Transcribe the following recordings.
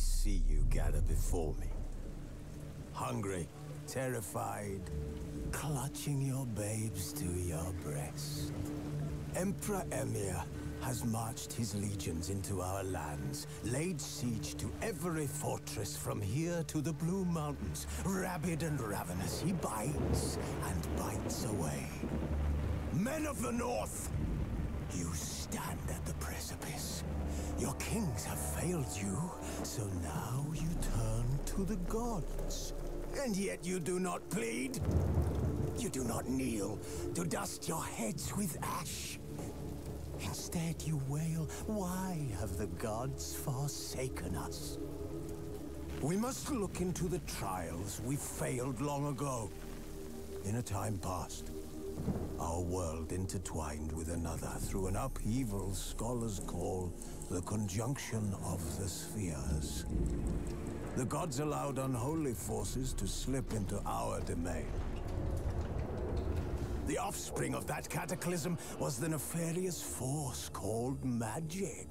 see you gather before me. Hungry, terrified, clutching your babes to your breast. Emperor Emir has marched his legions into our lands, laid siege to every fortress from here to the Blue Mountains. Rabid and ravenous, he bites and bites away. Men of the North, you stand at the precipice. Your kings have failed you, so now you turn to the gods. And yet you do not plead. You do not kneel to dust your heads with ash. Instead you wail, why have the gods forsaken us? We must look into the trials we failed long ago. In a time past, our world intertwined with another through an upheaval scholars call the conjunction of the spheres. The gods allowed unholy forces to slip into our domain. The offspring of that cataclysm was the nefarious force called magic.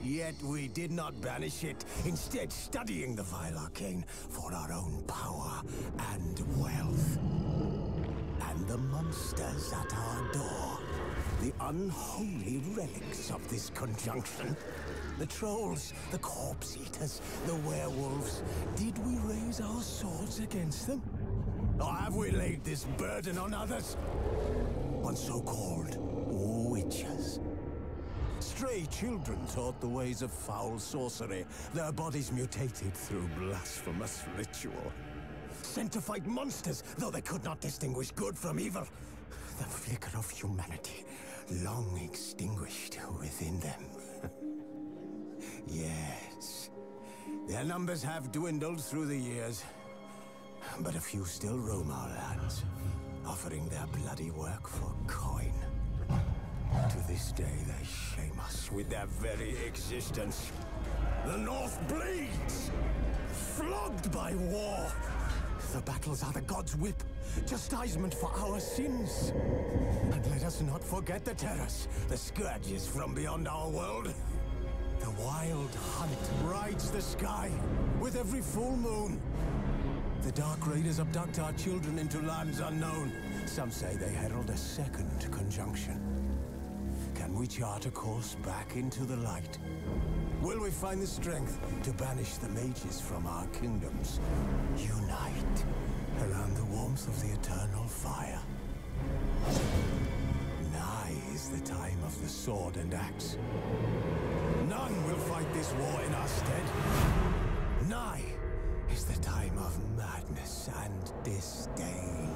Yet we did not banish it, instead studying the vile arcane for our own power and wealth. And the monsters at our door, the unholy relics of this conjunction. The trolls, the corpse eaters, the werewolves. Did we raise our swords against them? Or have we laid this burden on others? On so-called witches. Stray children taught the ways of foul sorcery, their bodies mutated through blasphemous ritual. Sent to fight monsters, though they could not distinguish good from evil. The flicker of humanity, long extinguished within them. Yes, their numbers have dwindled through the years. But a few still roam our lands, offering their bloody work for coin. To this day, they shame us with their very existence. The North bleeds, flogged by war. The battles are the gods' whip, chastisement for our sins. And let us not forget the terrors, the scourges from beyond our world. The wild hunt rides the sky with every full moon. The Dark Raiders abduct our children into lands unknown. Some say they herald a second conjunction. Can we chart a course back into the light? Will we find the strength to banish the mages from our kingdoms? Unite around the warmth of the eternal fire. Nigh is the time of the sword and axe. None will fight this war in our stead. Nigh is the time of madness and disdain.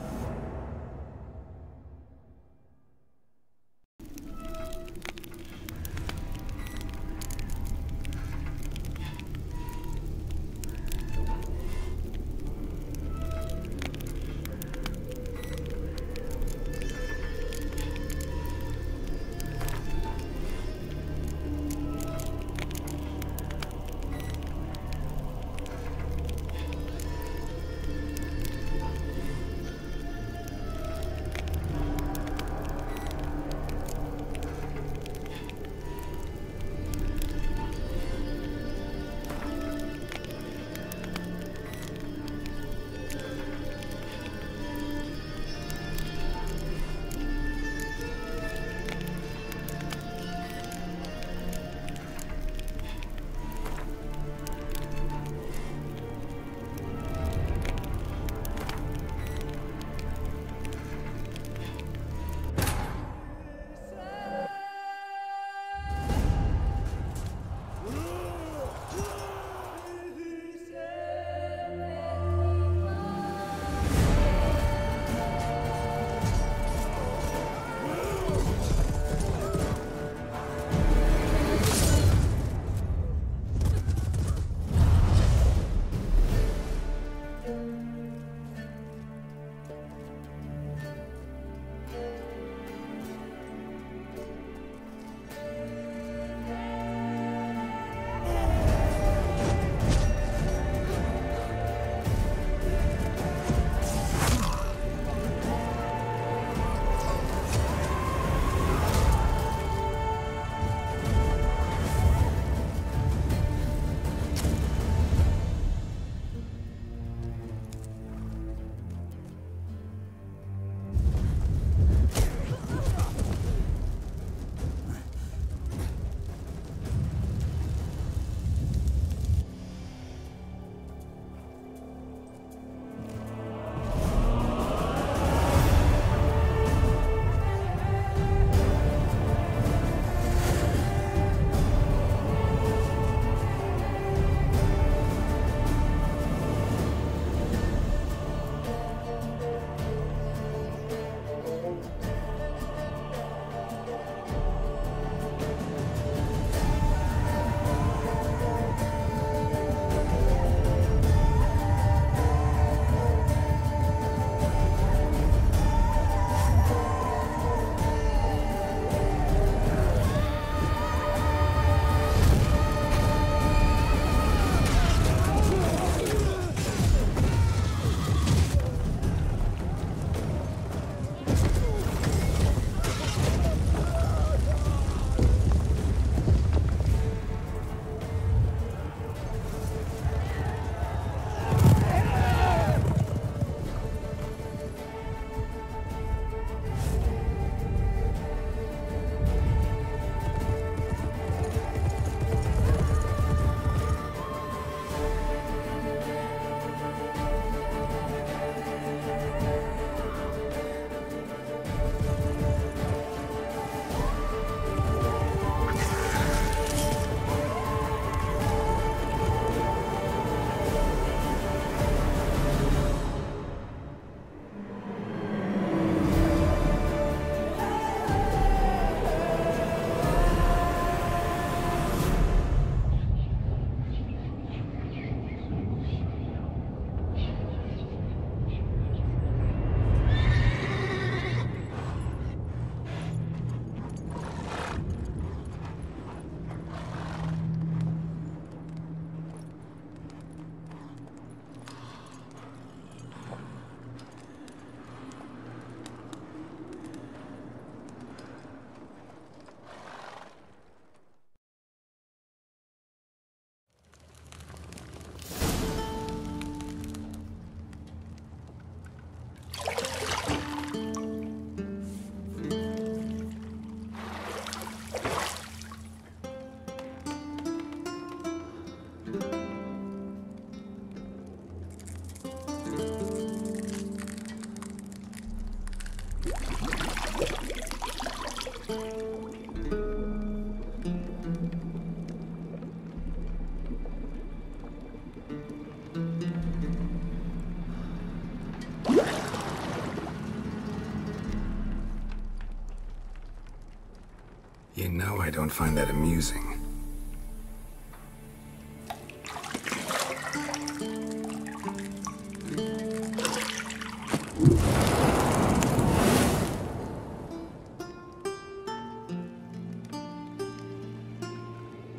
You know I don't find that amusing.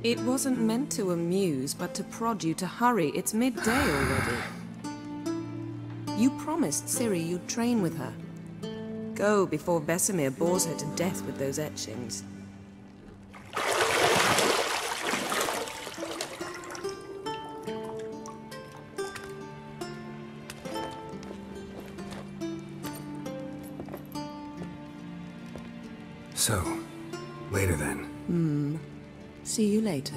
It wasn't meant to amuse, but to prod you to hurry. It's midday already. You promised Ciri you'd train with her. Go before Vesemir bores her to death with those etchings. So, later then. See you later.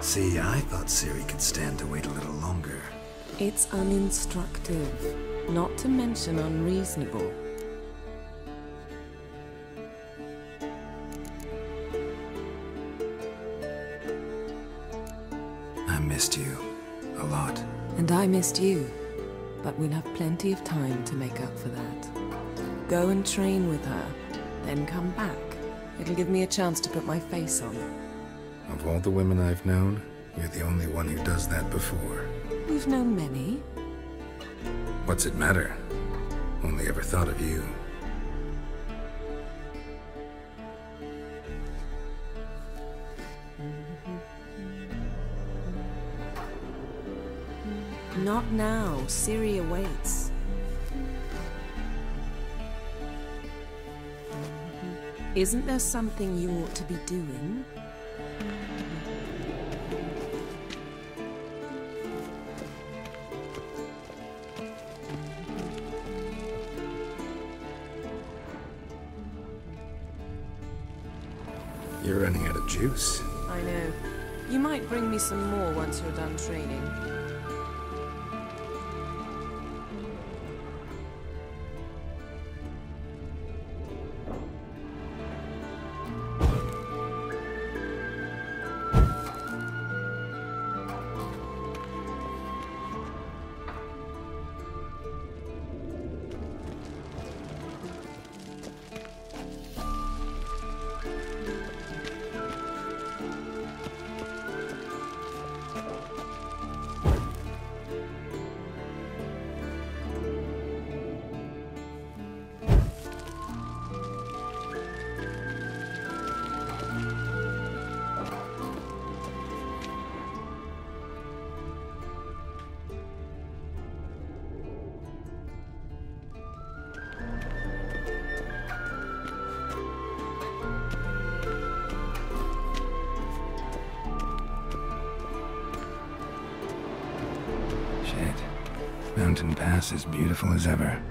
See, I thought Ciri could stand to wait a little longer. It's uninstructive, not to mention unreasonable. I missed you. A lot. And I missed you. But we'll have plenty of time to make up for that. Go and train with her, then come back. It'll give me a chance to put my face on. Of all the women I've known, you're the only one who does that before. We've known many. What's it matter? Only ever thought of you. Not now. Ciri awaits. Isn't there something you ought to be doing? You're running out of juice. I know. You might bring me some more once you're done training. Mountain Pass is beautiful as ever.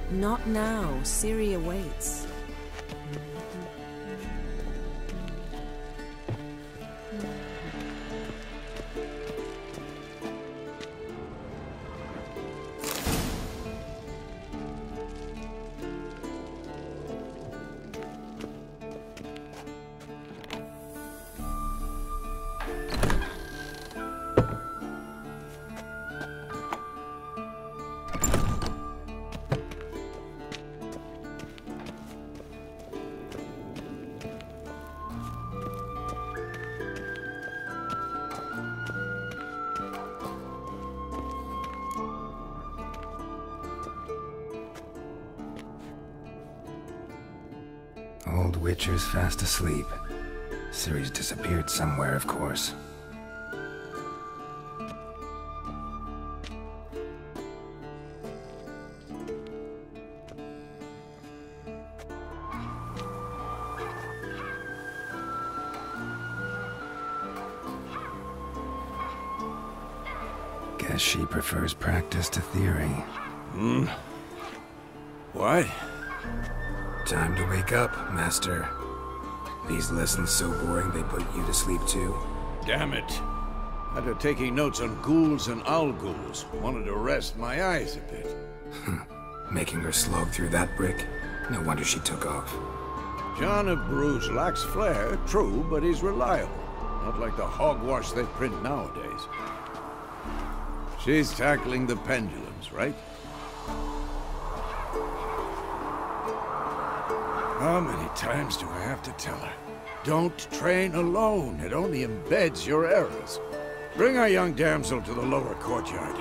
Not now. Ciri awaits. Old Witcher's fast asleep. Ciri's disappeared somewhere, of course. Guess she prefers practice to theory. What? Time to wake up, Master. These lessons so boring they put you to sleep too? Damn it. After taking notes on ghouls and owl-ghouls, wanted to rest my eyes a bit. Making her slog through that brick? No wonder she took off. John of Bruges lacks flair, true, but he's reliable. Not like the hogwash they print nowadays. She's tackling the pendulums, right? How many times do I have to tell her? Don't train alone. It only embeds your errors. Bring our young damsel to the lower courtyard.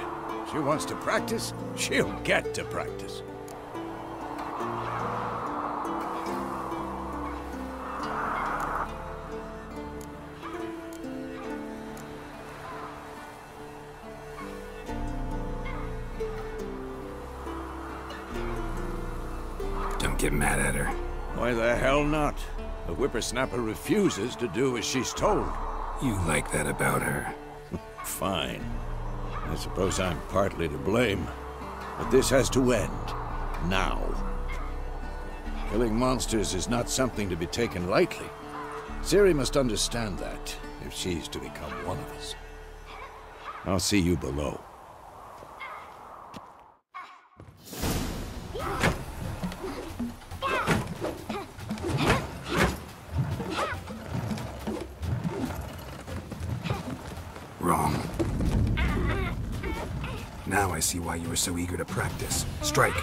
She wants to practice, she'll get to practice. Don't get mad at her. Why the hell not? The whippersnapper refuses to do as she's told. You like that about her. Fine. I suppose I'm partly to blame. But this has to end. Now. Killing monsters is not something to be taken lightly. Ciri must understand that, if she's to become one of us. I'll see you below. Wrong. Now I see why you were so eager to practice. Strike.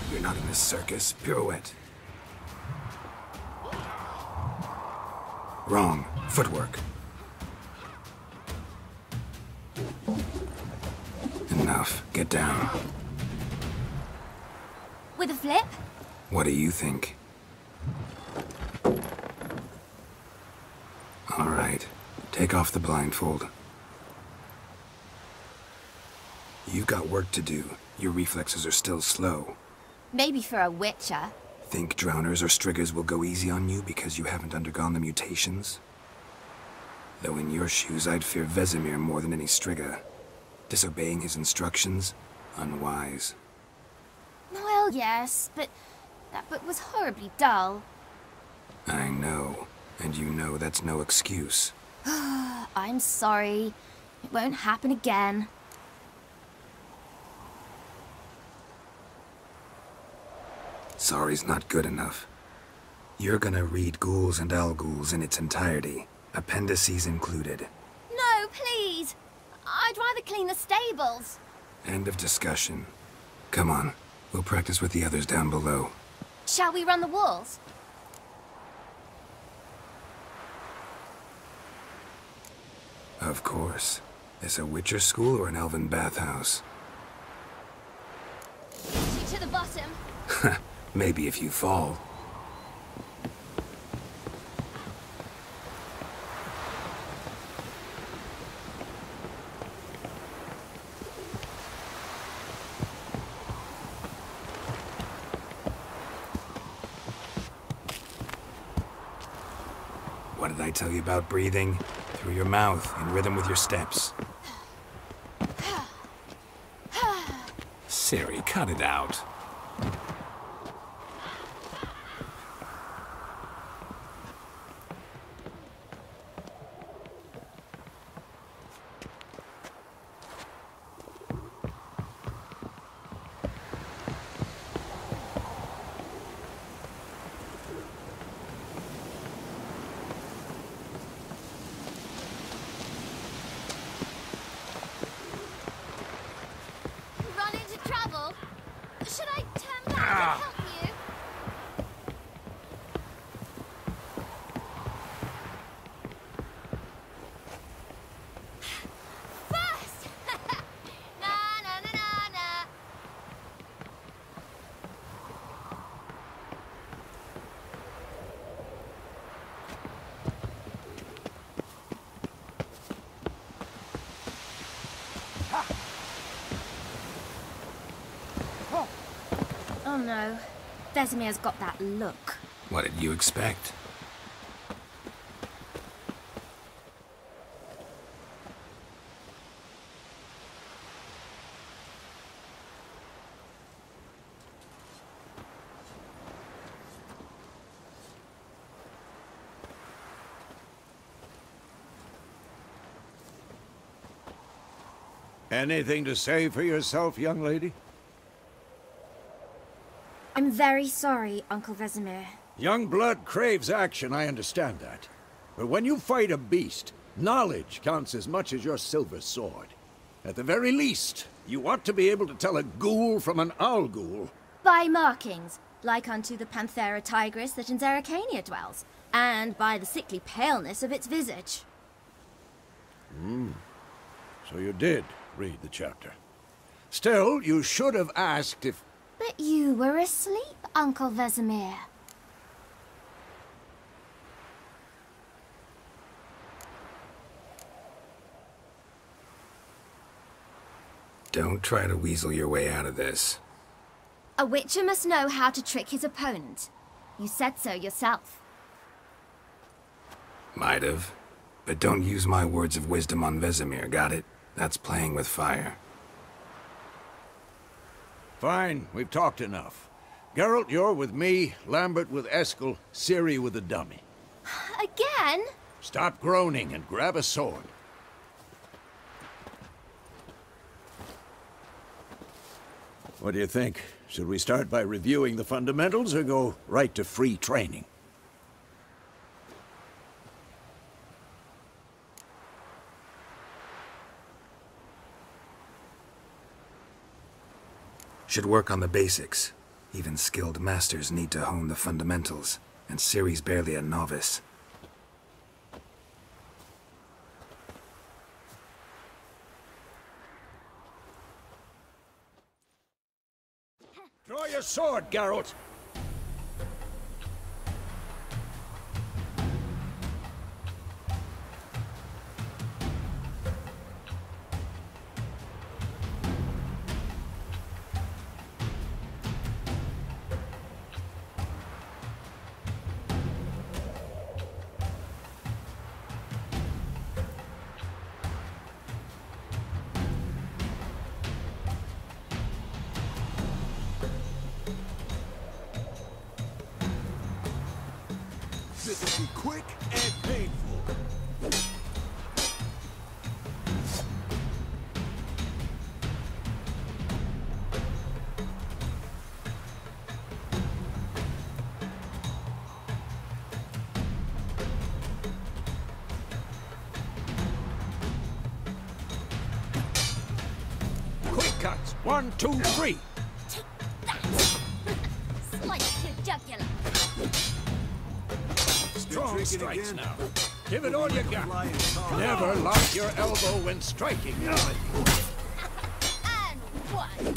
You're not in this circus. Pirouette. Wrong. Footwork. Enough. Get down. With a flip? What do you think? All right. Take off the blindfold. You've got work to do. Your reflexes are still slow. Maybe for a Witcher. Think drowners or striggers will go easy on you because you haven't undergone the mutations? Though in your shoes, I'd fear Vesemir more than any Striga. Disobeying his instructions? Unwise. Well, yes, but that book was horribly dull. I know. And you know that's no excuse. I'm sorry. It won't happen again. Sorry's not good enough. You're gonna read Ghouls and Al-Ghouls in its entirety, appendices included. No, please! I'd rather clean the stables. End of discussion. Come on, we'll practice with the others down below. Shall we run the walls? Of course. Is a Witcher school or an elven bathhouse? To the bottom. Maybe if you fall. What did I tell you about breathing? Through your mouth, in rhythm with your steps. Ciri, cut it out. Run into trouble? Should I turn back to help you? First! Na na na na na. Oh no. Vesemir's got that look. What did you expect? Anything to say for yourself, young lady? I'm very sorry, Uncle Vesemir. Young blood craves action, I understand that. But when you fight a beast, knowledge counts as much as your silver sword. At the very least, you ought to be able to tell a ghoul from an owl-ghoul. By markings, like unto the Panthera tigris that in Zerrikania dwells, and by the sickly paleness of its visage. So you did read the chapter. Still, you should have asked if... But you were asleep, Uncle Vesemir. Don't try to weasel your way out of this. A Witcher must know how to trick his opponent. You said so yourself. Might have. But don't use my words of wisdom on Vesemir, got it? That's playing with fire. Fine, we've talked enough. Geralt, you're with me, Lambert with Eskel, Ciri with the dummy. Again? Stop groaning and grab a sword. What do you think? Should we start by reviewing the fundamentals or go right to free training? Should work on the basics. Even skilled masters need to hone the fundamentals, and Ciri's barely a novice. Draw your sword, Geralt! This will be quick and painful. Quick cuts. 1, 2, 3. Take that! Slice your jugular. Strong strikes now. Give it all you got. Never lock your elbow when striking. And one.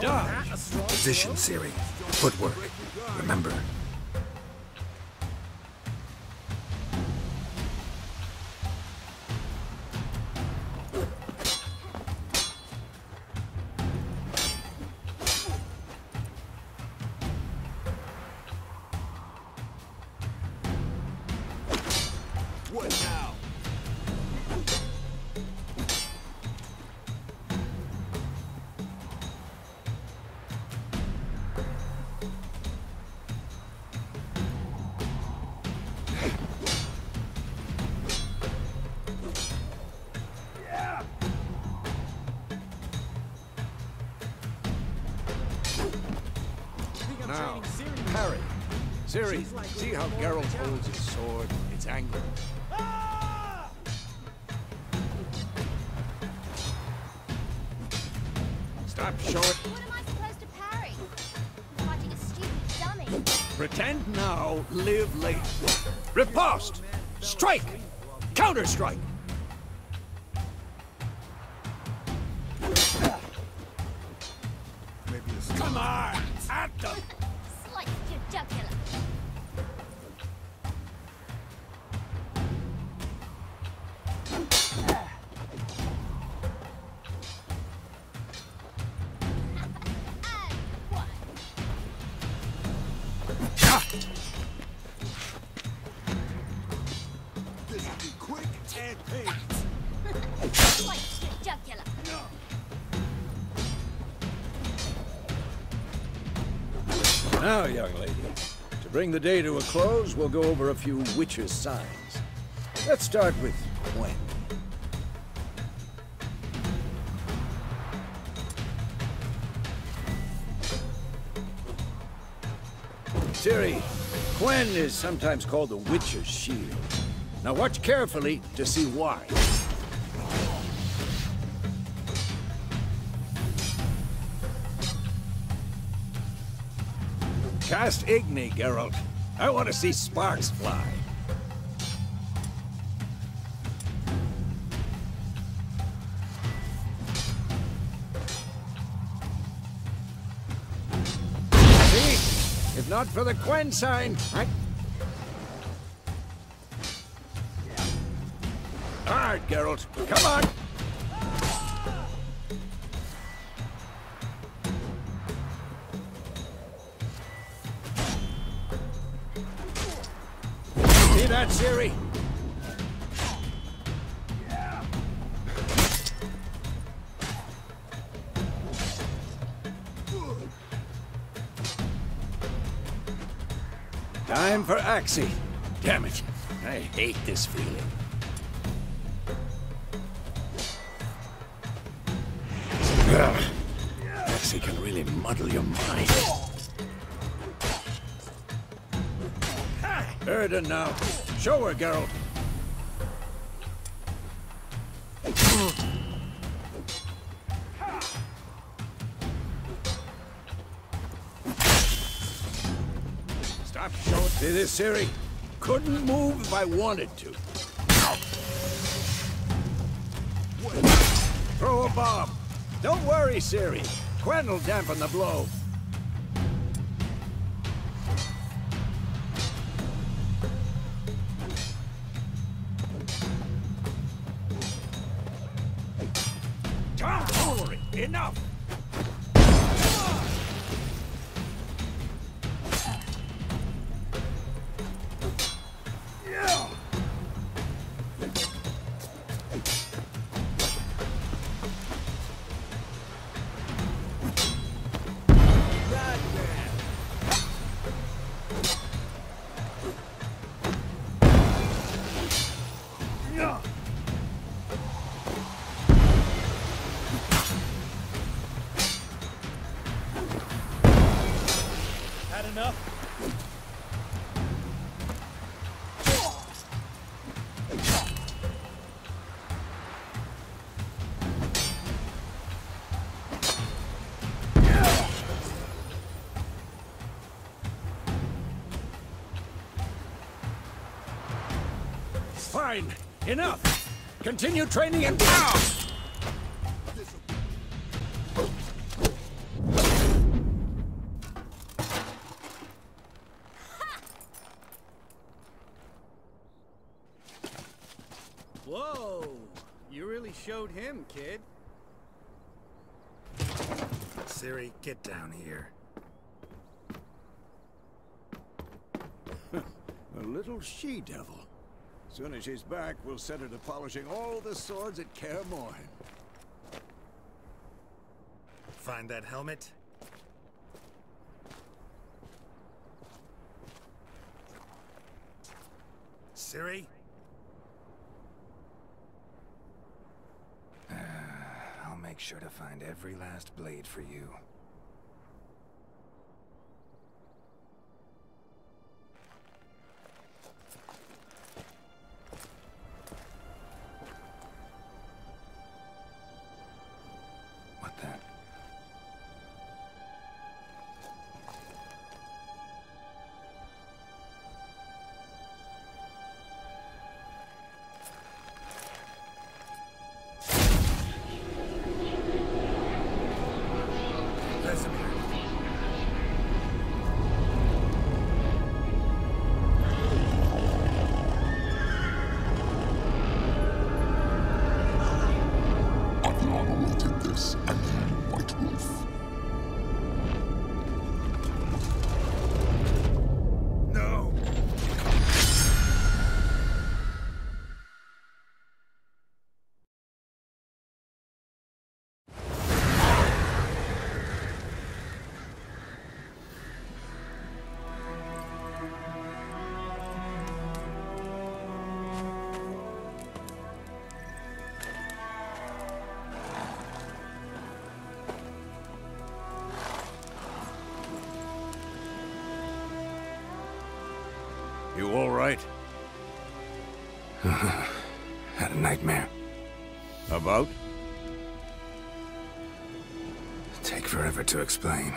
Dodge. Position, Ciri. Footwork. Remember. What now? Now, parry. Ciri, see how Geralt holds his sword? It's angled. Stop short. What am I supposed to parry? I'm fighting a stupid dummy. Pretend now, live later. Riposte! Strike! Counter-strike! Come on! At them! Slice your jugular. And one. This will be quick and painful. Slice your jugular. Now, young lady, to bring the day to a close, we'll go over a few Witcher signs. Let's start with Gwen. Ciri, Gwen is sometimes called the Witcher's shield. Now watch carefully to see why. Cast Igni, Geralt. I want to see sparks fly. See? If not for the Gwen sign, I... Hard, Geralt. Come on! See that, Ciri? Time for Axie. Damn it. I hate this feeling. Ugh. Axie can really muddle your mind. Erden now. Show her, Geralt. Stop showing. See this, Ciri? Couldn't move if I wanted to. Throw a bomb. Don't worry, Ciri. Gwen will dampen the blow. Tomfoolery! Enough! Fine. Enough. Continue training and now! Whoa! You really showed him, kid. Ciri, get down here. A little she-devil. Soon as she's back, we'll set her to polishing all the swords at Kaer Morhen. Find that helmet? Ciri? I'll make sure to find every last blade for you. What the? You all right? Had a nightmare. About? Take forever to explain.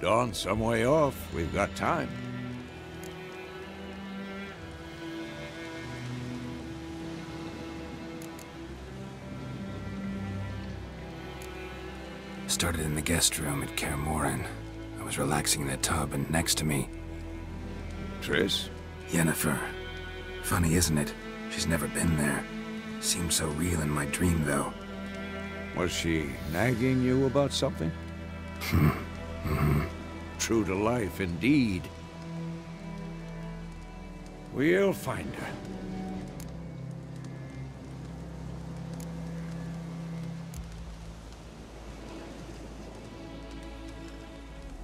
Dawn's some way off. We've got time. Started in the guest room at Kaer Morhen. I was relaxing in the tub, and next to me, Triss? Yennefer. Funny, isn't it? She's never been there. Seemed so real in my dream, though. Was she nagging you about something? True to life, indeed. We'll find her.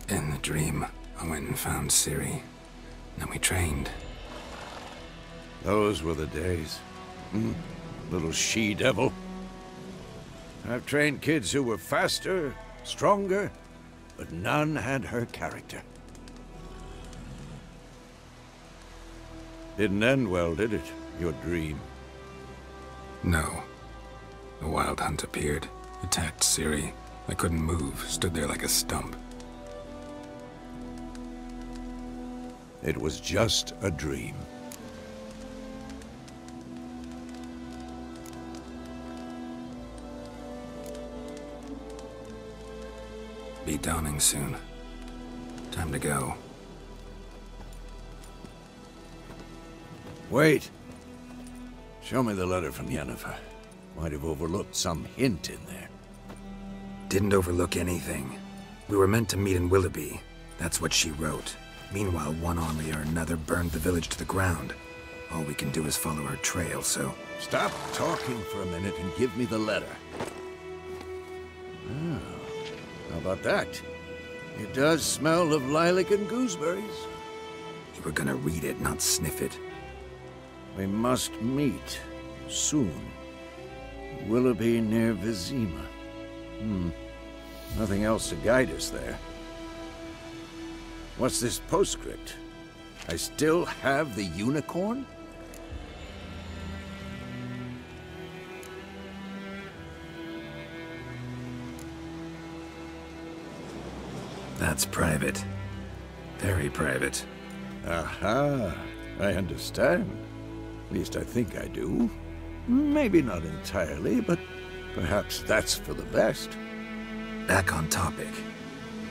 In the dream, I went and found Ciri. Then we trained. Those were the days. Little she-devil. I've trained kids who were faster, stronger, but none had her character. Didn't end well, did it? Your dream? No. The Wild Hunt appeared, attacked Ciri. I couldn't move, stood there like a stump. It was just a dream. Be dawning soon. Time to go. Wait. Show me the letter from Yennefer. Might have overlooked some hint in there. Didn't overlook anything. We were meant to meet in Willoughby. That's what she wrote. Meanwhile, one army or another burned the village to the ground. All we can do is follow her trail, so... Stop talking for a minute and give me the letter. Oh, how about that? It does smell of lilac and gooseberries. You were gonna read it, not sniff it. We must meet. Soon. Willoughby near Vizima. Nothing else to guide us there. What's this postscript? I still have the unicorn? That's private. Very private. Aha, I understand. At least I think I do. Maybe not entirely, but perhaps that's for the best. Back on topic.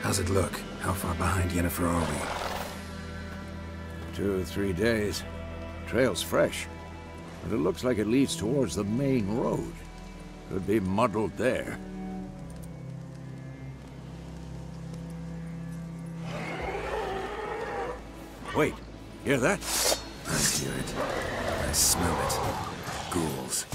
How's it look? How far behind Yennefer are we? 2 or 3 days. Trail's fresh, but it looks like it leads towards the main road. Could be muddled there. Wait, hear that? I hear it. I smell it. Ghouls.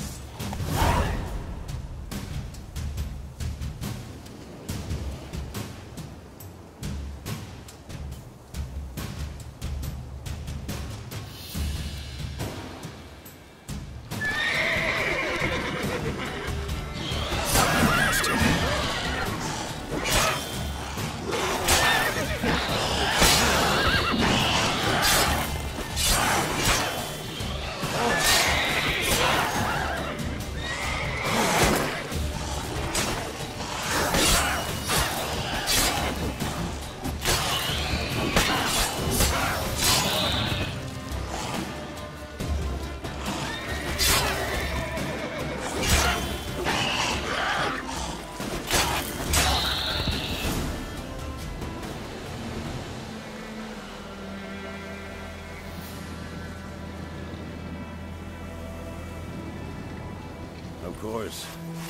Of course,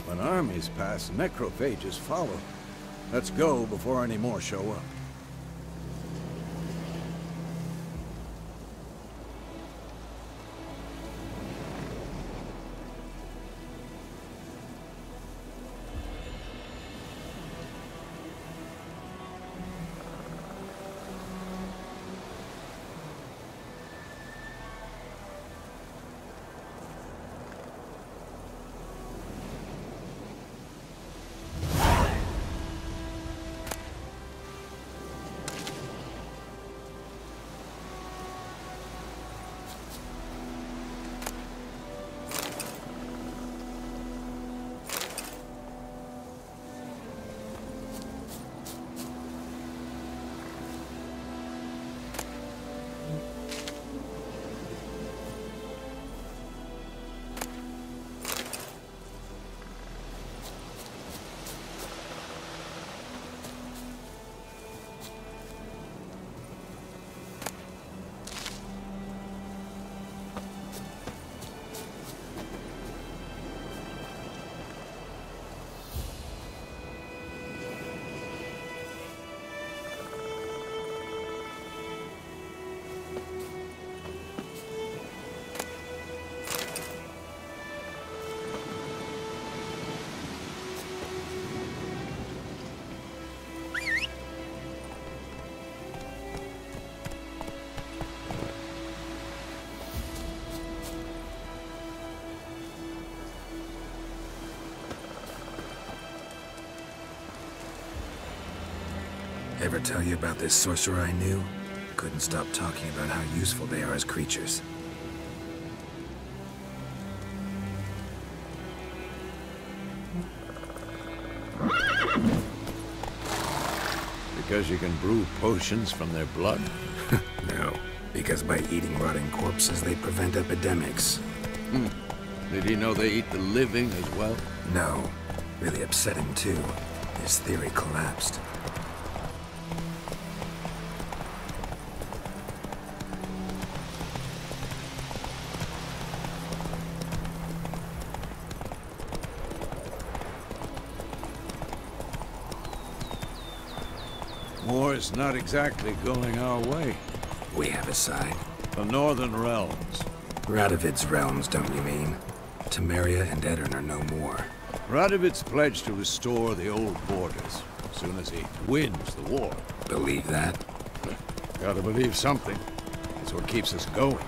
when armies pass, necrophages follow. Let's go before any more show up. Ever tell you about this sorcerer I knew? Couldn't stop talking about how useful they are as creatures. Because you can brew potions from their blood? No, because by eating rotting corpses, they prevent epidemics. Did he know they eat the living as well? No. Really upsetting, too. His theory collapsed. War's not exactly going our way. We have a side. The Northern Realms. Radovid's realms, don't you mean? Temeria and Edirn are no more. Radovid's pledged to restore the old borders as soon as he wins the war. Believe that? Gotta believe something. That's what keeps us going.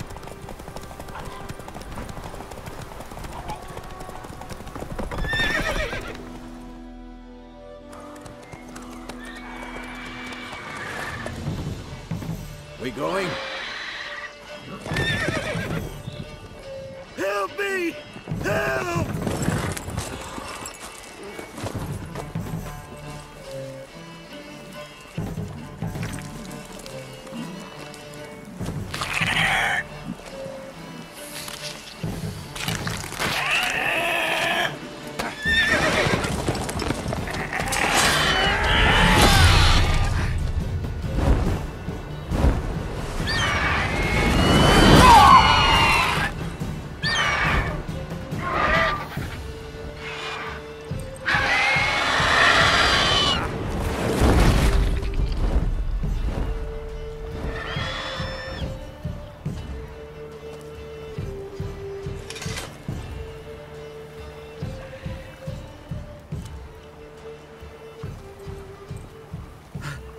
We going? Help me! Help!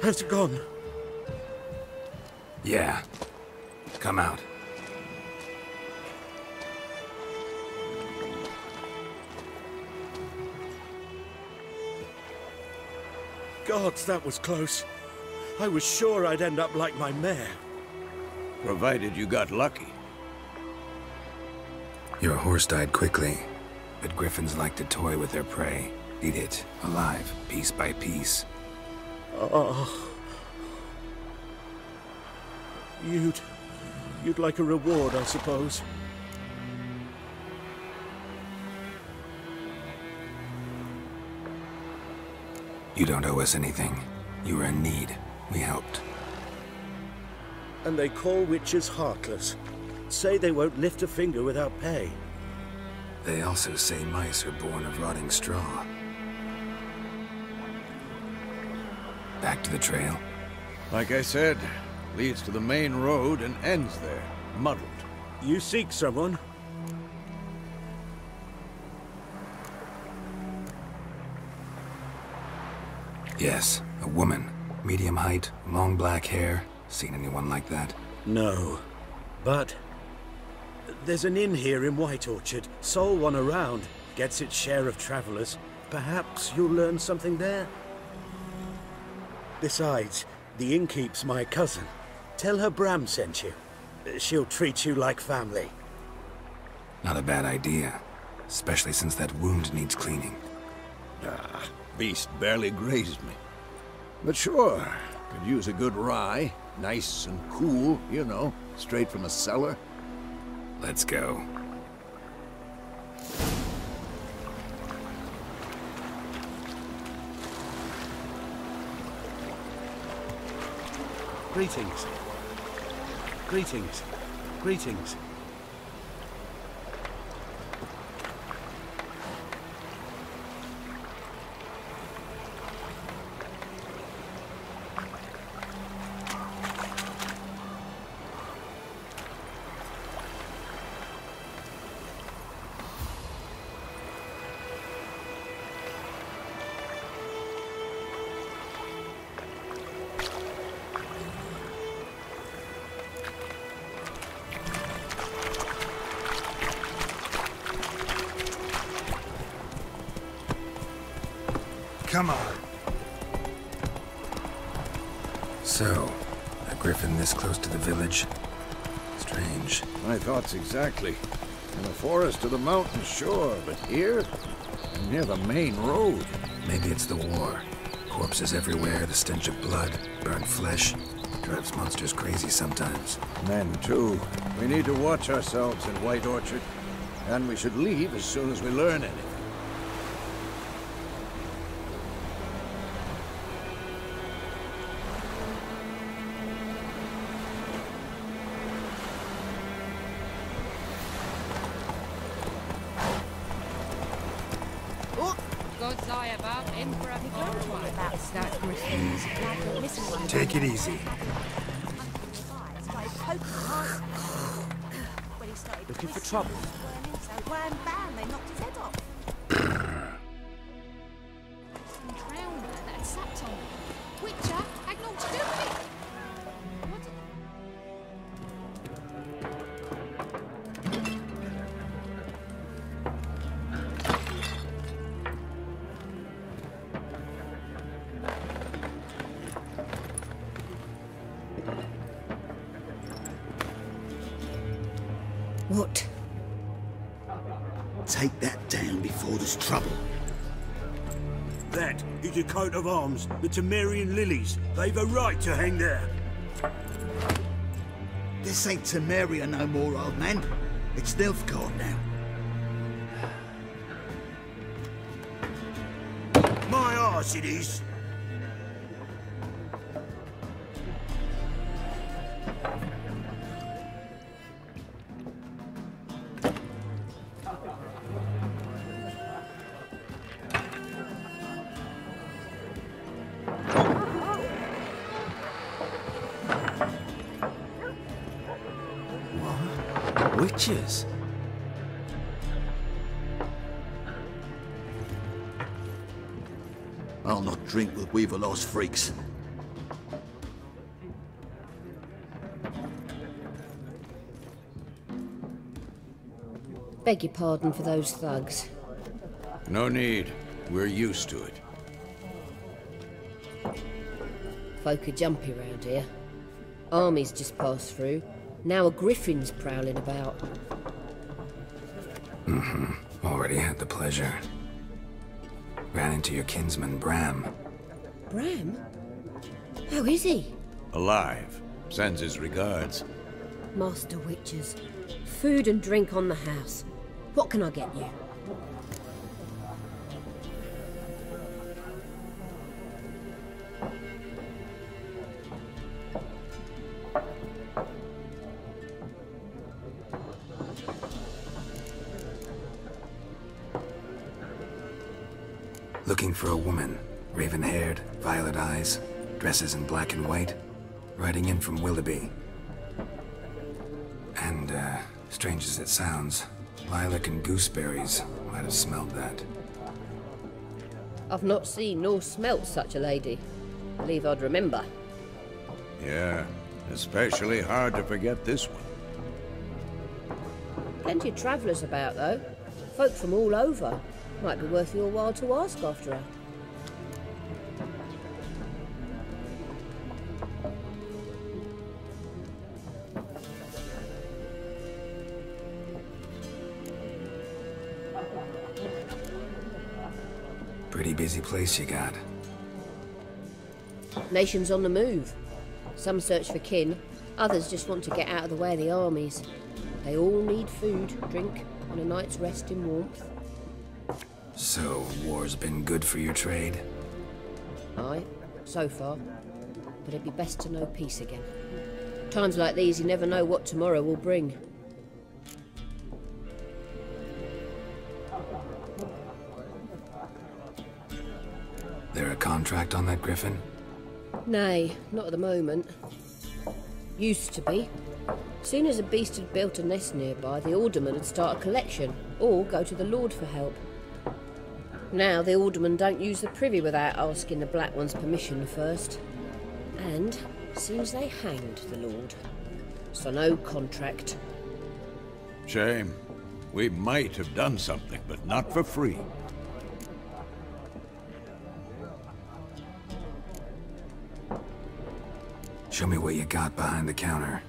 Has it gone? Yeah. Come out. Gods, that was close. I was sure I'd end up like my mare. Provided you got lucky. Your horse died quickly, but griffins like to toy with their prey. Eat it, alive, piece by piece. Oh. You'd like a reward, I suppose. You don't owe us anything. You were in need. We helped. And they call witches heartless. Say they won't lift a finger without pay. They also say mice are born of rotting straw. Back to the trail. Like I said, leads to the main road and ends there, muddled. You seek someone? Yes, a woman. Medium height, long black hair. Seen anyone like that? No. But there's an inn here in White Orchard. Sole one around. Gets its share of travelers. Perhaps you'll learn something there? Besides, the innkeep's my cousin. Tell her Bram sent you. She'll treat you like family. Not a bad idea. Especially since that wound needs cleaning. Ah, beast barely grazed me. But sure, could use a good rye. Nice and cool, you know, straight from a cellar. Let's go. Greetings. Greetings. Greetings. Come on. So, a griffin this close to the village? Strange. My thoughts exactly. In the forest or the mountains, sure, but here? Near the main road. Maybe it's the war. Corpses everywhere, the stench of blood, burnt flesh. Drives monsters crazy sometimes. Men, too. We need to watch ourselves in White Orchard. And we should leave as soon as we learn anything. Take it easy. Looking for trouble? So wham bam, they knocked his head off. Drowner that had sapped on me. Witcher had naught to do with it. What? What? Take that down before there's trouble. That is a coat of arms, the Temerian lilies. They've a right to hang there. This ain't Temeria no more, old man. It's Nilfgaard now. My arse it is. Witches? I'll not drink with Weaverlost freaks. Beg your pardon for those thugs. No need. We're used to it. Folk are jumpy round here. Armies just passed through. Now a griffin's prowling about. Already had the pleasure. Ran into your kinsman, Bram. Bram? How is he? Alive. Sends his regards. Master Witchers. Food and drink on the house. What can I get you? Looking for a woman. Raven-haired, violet eyes, dresses in black and white. Riding in from Willoughby. And, strange as it sounds, lilac and gooseberries might have smelled that. I've not seen nor smelt such a lady. Believe I'd remember. Yeah, especially hard to forget this one. Plenty of travellers about, though. Folk from all over. Might be worth your while to ask after her. Pretty busy place you got. Nations on the move. Some search for kin, others just want to get out of the way of the armies. They all need food, drink, and a night's rest in warmth. So, war's been good for your trade? Aye, so far. But it'd be best to know peace again. Times like these, you never know what tomorrow will bring. There a contract on that griffin? Nay, not at the moment. Used to be. Soon as a beast had built a nest nearby, the alderman would start a collection, or go to the Lord for help. Now the aldermen don't use the privy without asking the Black One's permission first. And seems they hanged the Lord. So no contract. Shame. We might have done something, but not for free. Show me what you got behind the counter.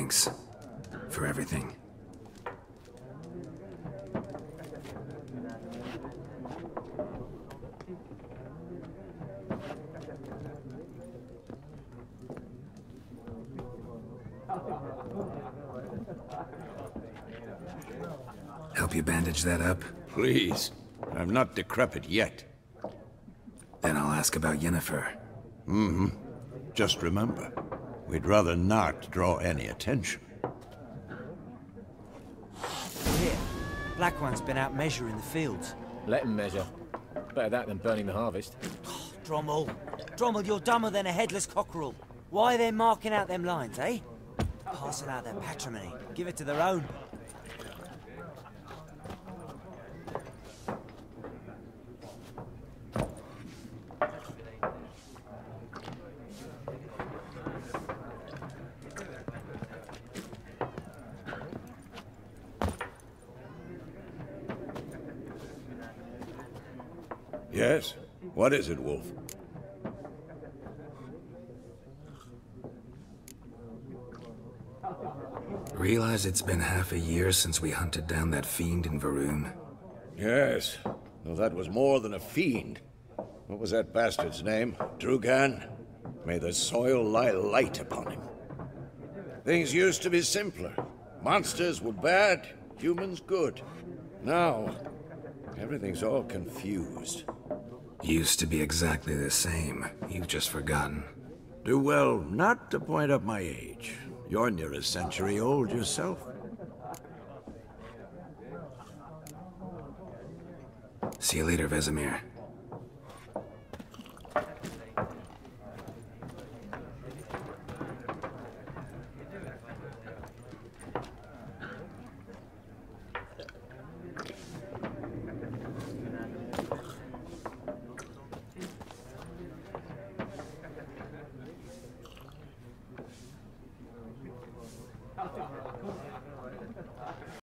Thanks for everything. Help you bandage that up? Please. I'm not decrepit yet. Then I'll ask about Yennefer. Mm-hmm. Just remember, we'd rather not draw any attention. Here, Black One's been out measuring the fields. Let him measure. Better that than burning the harvest. Drommel. Drommel, you're dumber than a headless cockerel. Why are they marking out them lines, eh? Passing out their patrimony. Give it to their own. Yes? What is it, Wolf? Realize it's been half a year since we hunted down that fiend in Varun? Yes. Well, that was more than a fiend. What was that bastard's name? Drugan? May the soil lie light upon him. Things used to be simpler. Monsters were bad, humans good. Now, everything's all confused. Used to be exactly the same. You've just forgotten. Do well not to point up my age. You're near a century old yourself. See you later, Vesemir.